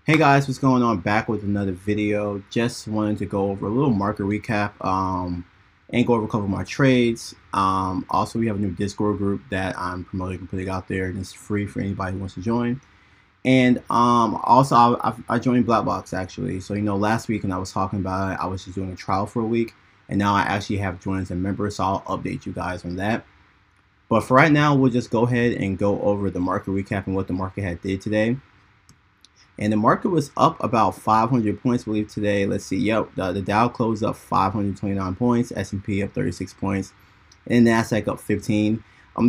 Hey guys, what's going on? Back with another video. Just wanted to go over a little market recap and go over a couple of my trades. Also, we have a new Discord group that I'm promoting and putting out there, and it's free for anybody who wants to join. And also, I joined BlackBox actually. So last week when I was talking about it, I was just doing a trial for a week, and now I actually have joined as a member. So I'll update you guys on that. But for right now, we'll just go ahead and go over the market recap and what the market had did today. And the market was up about 500 points, I believe, today. Let's see. Yep, the Dow closed up 529 points, S&P up 36 points, and NASDAQ up 15.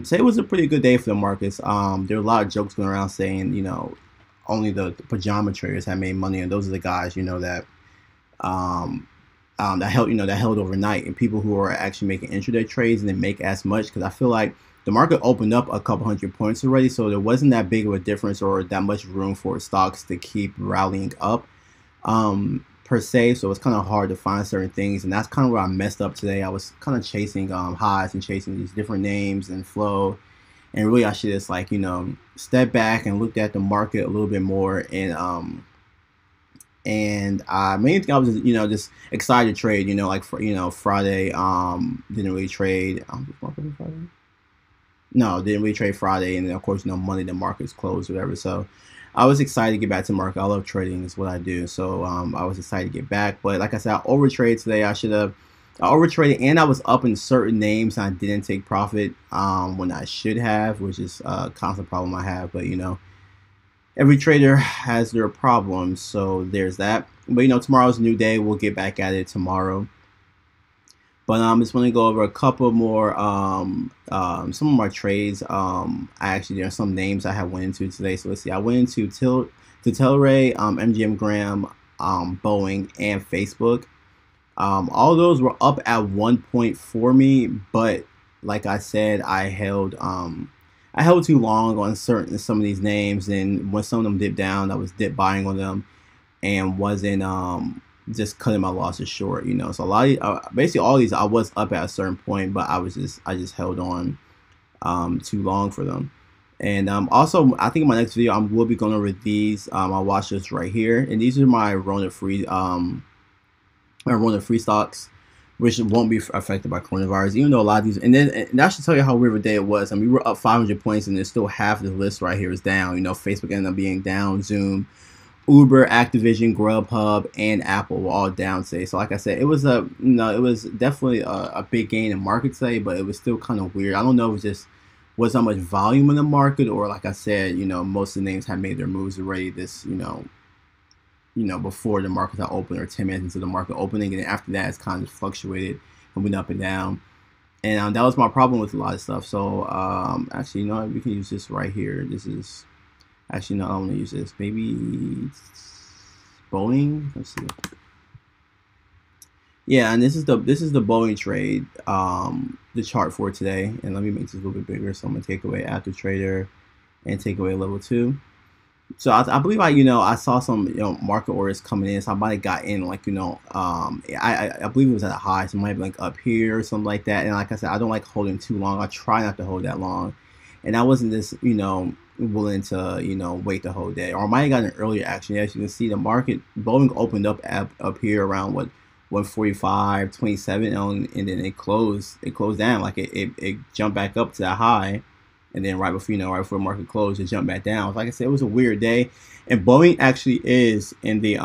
Today was a pretty good day for the markets. There were a lot of jokes going around saying, only the pajama traders had made money, and those are the guys, that held overnight, and people who are actually making intraday trades and didn't make as much, because I feel like the market opened up a couple hundred points already, so there wasn't that big of a difference or that much room for stocks to keep rallying up per se. So it's kind of hard to find certain things, and that's kind of where I messed up today. I was kind of chasing highs and chasing these different names and flow, and really I should just step back and looked at the market a little bit more. And I mainly think I was just excited to trade. Friday didn't really trade. Friday? No, didn't really trade Friday, and then of course Monday the market's closed or whatever. So I was excited to get back to the market. I love trading, is what I do. So I was excited to get back. But like I said, I overtraded today. I overtraded, and I was up in certain names and I didn't take profit when I should have, which is a constant problem I have. But every trader has their problems, so there's that. But tomorrow's a new day. We'll get back at it tomorrow. But I just want to go over a couple more, some of my trades. There are some names I have went into today. So let's see. I went into Tilray, MGM Graham, Boeing, and Facebook. All those were up at one point for me, but like I said, I held too long on some of these names, and when some of them dipped down, I was dip buying on them and wasn't just cutting my losses short. So a lot of basically all these I was up at a certain point, but I just held on too long for them. And also, I think in my next video I will be going over these. I'll watch this right here, and these are my Rona free stocks, which won't be affected by coronavirus, even though a lot of these, and that should tell you how weird of a day it was. I mean, we were up 500 points, and there's still half of the list right here is down. Facebook ended up being down, Zoom, Uber, Activision, Grubhub, and Apple were all down today. So like I said, it was it was definitely a big gain in market today, but it was still kind of weird. I don't know if it just was not much volume in the market, or like I said, most of the names had made their moves already this, before the market had opened, or 10 minutes into the market opening, and then after that it's kind of fluctuated and went up and down. And that was my problem with a lot of stuff. So actually, we can use this right here. This is actually, no, I want to use this. Maybe Boeing. Let's see. Yeah, and this is the Boeing trade, the chart for today. And let me make this a little bit bigger. So I'm gonna take away after trader and take away level 2. So I believe I saw some market orders coming in, so I might have got in I believe it was at a high, so it might be like up here or something like that. And like I said, I don't like holding too long. I try not to hold that long, and I wasn't just willing to wait the whole day, or I might have gotten an earlier action. As you can see, the market Boeing opened up here around 145.27, and then it closed down, like it jumped back up to that high. And then right before the market closed, it jumped back down. Like I said, it was a weird day. And Boeing actually is in the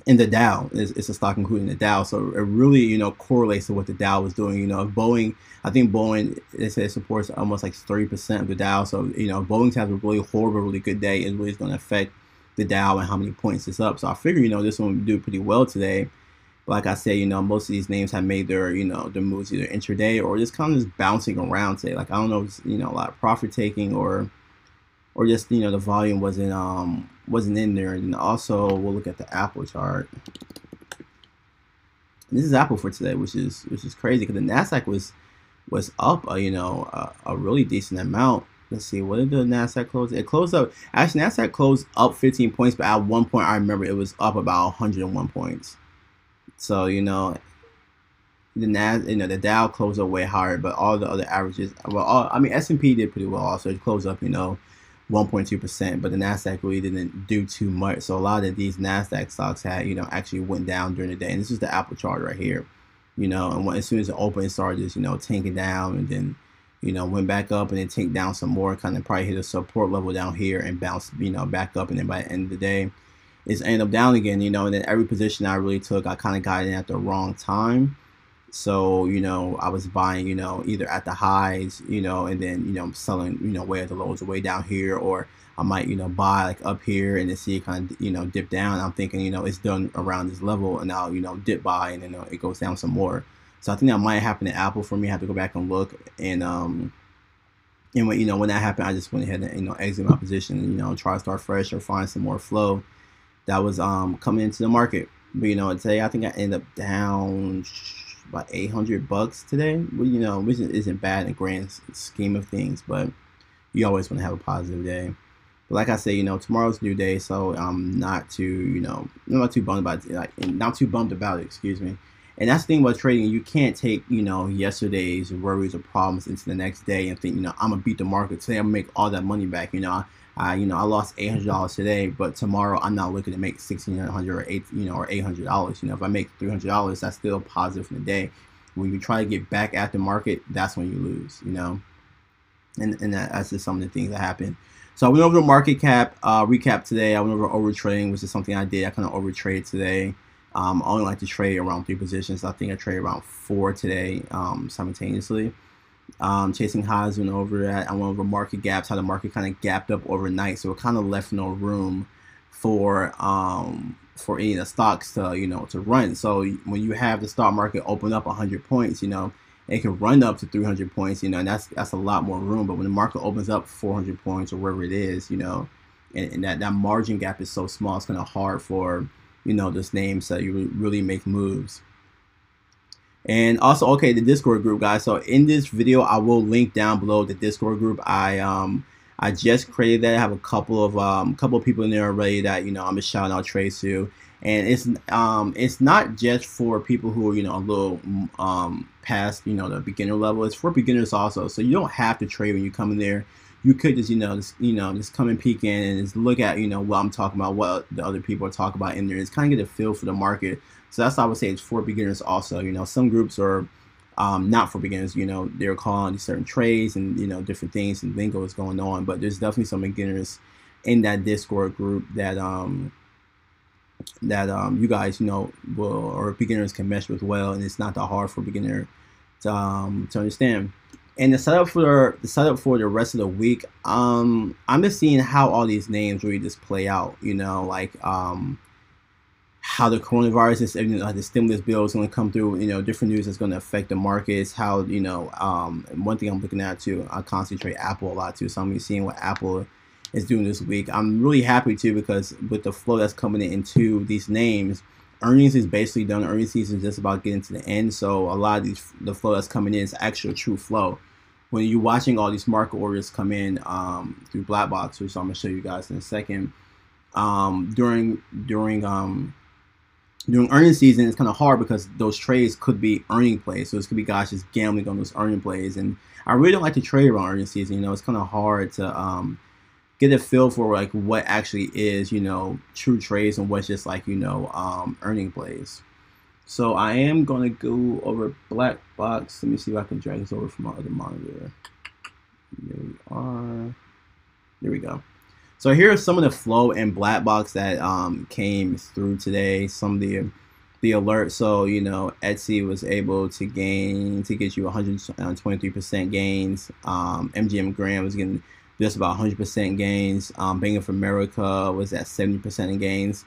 Dow. It's a stock including the Dow, so it really correlates to what the Dow was doing. Boeing, I think Boeing, they say it supports almost like 30% of the Dow. So Boeing's having a really horrible, really good day. It really is going to affect the Dow and how many points it's up. So I figure this one would do pretty well today. Like I said, most of these names have made their, their moves either intraday or just kind of just bouncing around today. Like, I don't know if it's, a lot of profit taking or just, the volume wasn't in there. And also we'll look at the Apple chart. And this is Apple for today, which is crazy, because the NASDAQ was up, a really decent amount. Let's see, what did the NASDAQ close? It closed up, actually NASDAQ closed up 15 points, but at one point I remember it was up about 101 points. So the Dow closed up way higher, but all the other averages, well, I mean S&P did pretty well also. It closed up 1.2%, but the Nasdaq really didn't do too much. So a lot of these Nasdaq stocks had, actually went down during the day. And this is the Apple chart right here, and as soon as it opened, it started just, tanking down, and then, went back up and then tanked down some more, kind of probably hit a support level down here and bounced, back up. And then by the end of the day, it's ended up down again, and then every position I really took, I kind of got in at the wrong time. So, I was buying, either at the highs, and then, selling, way at the lows, way down here, or I might, buy like up here and then see it kind of, dip down. I'm thinking, it's done around this level, and I'll, dip by, and then it goes down some more. So I think that might happen to Apple for me. I have to go back and look, and when that happened, I just went ahead and, exit my position and, try to start fresh or find some more flow that was coming into the market. But today I think I ended up down about $800 today, which isn't bad in the grand scheme of things, but you always want to have a positive day. But like I say, tomorrow's a new day, so I'm not too, not too bummed about it, not too bummed about it, excuse me. And that's the thing about trading. You can't take, yesterday's worries or problems into the next day and think, I'm gonna beat the market today. I'm gonna make all that money back. I lost $800 today, but tomorrow I'm not looking to make $1,600 or $800. If I make $300, that's still positive in the day. When you try to get back at the market, that's when you lose. And that's just some of the things that happen. So I went over the market cap recap today. I went over overtrading, which is something I did. I kind of overtraded today. I only like to trade around 3 positions. I think I traded around 4 today simultaneously. Chasing highs, went over that. I went over market gaps, how the market kind of gapped up overnight, so it kind of left no room for any of the stocks to to run. So when you have the stock market open up 100 points, it can run up to 300 points, and that's a lot more room. But when the market opens up 400 points or wherever it is, and that margin gap is so small, it's kind of hard for those names that you really make moves. And also, okay, the Discord group, guys. So in this video, I will link down below the Discord group. I just created that. I have a couple of people in there already that I'm just shouting out trades to. And it's not just for people who are a little past the beginner level. It's for beginners also. So you don't have to trade when you come in there. You could just just come and peek in and just look at what I'm talking about, what the other people are talking about in there. Just kind of get a feel for the market. So that's why I would say it's for beginners also. Some groups are not for beginners. They're calling certain trades and different things and lingo is going on. But there's definitely some beginners in that Discord group that you guys will, or beginners can mesh with well, and it's not that hard for a beginner to understand. And the setup for the rest of the week, I'm just seeing how all these names really just play out. How the coronavirus is, the stimulus bill is going to come through. Different news that's going to affect the markets. How one thing I'm looking at too, I concentrate Apple a lot too. So I'm seeing what Apple is doing this week. I'm really happy too, because with the flow that's coming into these names, earnings is basically done. Earnings season is just about getting to the end. So a lot of the flow that's coming in is actual true flow. When you're watching all these market orders come in through BlackBox, which I'm gonna show you guys in a second, during earnings season, it's kind of hard because those trades could be earning plays. So this could be guys just gambling on those earning plays, and I really don't like to trade around earnings season. It's kind of hard to get a feel for like what actually is true trades and what's just like earning plays. So I am gonna go over BlackBox. Let me see if I can drag this over from my other monitor. There we are. There we go. So here are some of the flow in BlackBox that came through today. Some of the alerts. So Etsy was able to get you 123% gains. MGM Grand was getting just about 100% gains. Bank of America was at 70% in gains.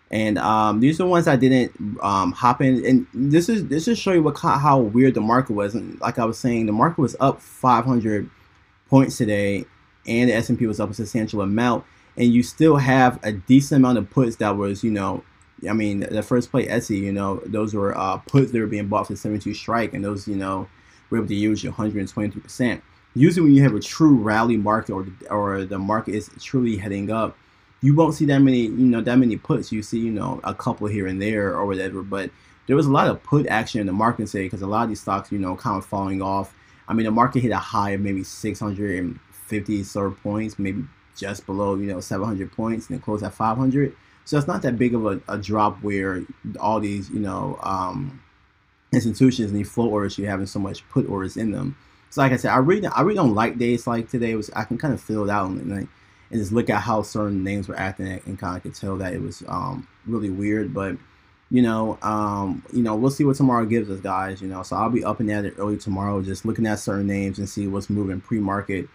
And these are the ones I didn't hop in. And this is show you how weird the market was. And like I was saying, the market was up 500 points today, and the S&P was up a substantial amount. And you still have a decent amount of puts that was, I mean, the first play Etsy, those were puts that were being bought for 72 strike, and those, were able to use your 123%. Usually, when you have a true rally market, or the market is truly heading up, you won't see that many puts. You see, a couple here and there or whatever. But there was a lot of put action in the market today, because a lot of these stocks, kind of falling off. I mean, the market hit a high of maybe 650 sort of points, maybe just below 700 points and then closed at 500. So it's not that big of a drop where all these institutions and these flow orders, you're having so much put orders in them. So like I said, I really don't like days like today. I can kind of feel it out and just look at how certain names were acting and kind of could tell that it was really weird. But we'll see what tomorrow gives us, guys. So I'll be up and at it early tomorrow, just looking at certain names and see what's moving pre-market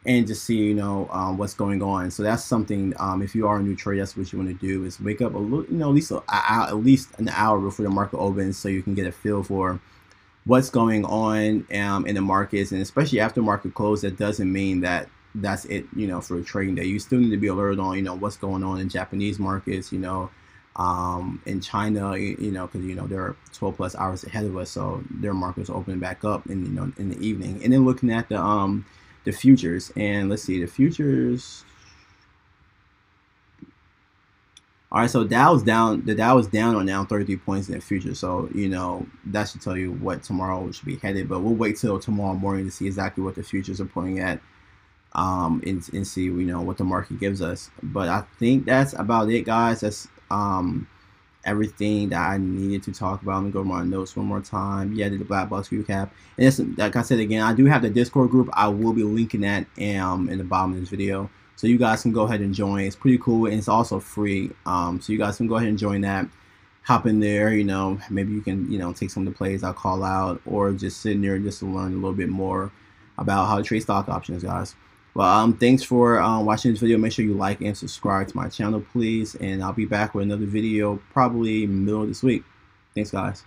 and just see what's going on. So that's something. If you are a new trader, that's what you want to do, is wake up a little, at least an hour before the market opens, so you can get a feel for what's going on in the markets. And especially after market close, that doesn't mean that that's it, for a trading day. You still need to be alert on, what's going on in Japanese markets, in China, because, they're 12 plus hours ahead of us. So their markets are opening back up in the evening. And then looking at the futures, and let's see, the futures. All right, so Dow was down. The Dow was down on now 33 points in the future. So that should tell you what tomorrow should be headed. But we'll wait till tomorrow morning to see exactly what the futures are pointing at, and see what the market gives us. But I think that's about it, guys. That's everything that I needed to talk about. Let me go to my notes one more time. Yeah, the BlackBox recap. And it's, like I said again, I do have the Discord group. I will be linking that in the bottom of this video, so you guys can go ahead and join. It's pretty cool, and it's also free. So you guys can go ahead and join that. Hop in there. Maybe you can take some of the plays I'll call out, or just sit in there just to learn a little bit more about how to trade stock options, guys. Well, thanks for watching this video. Make sure you like and subscribe to my channel, please. And I'll be back with another video probably middle of this week. Thanks, guys.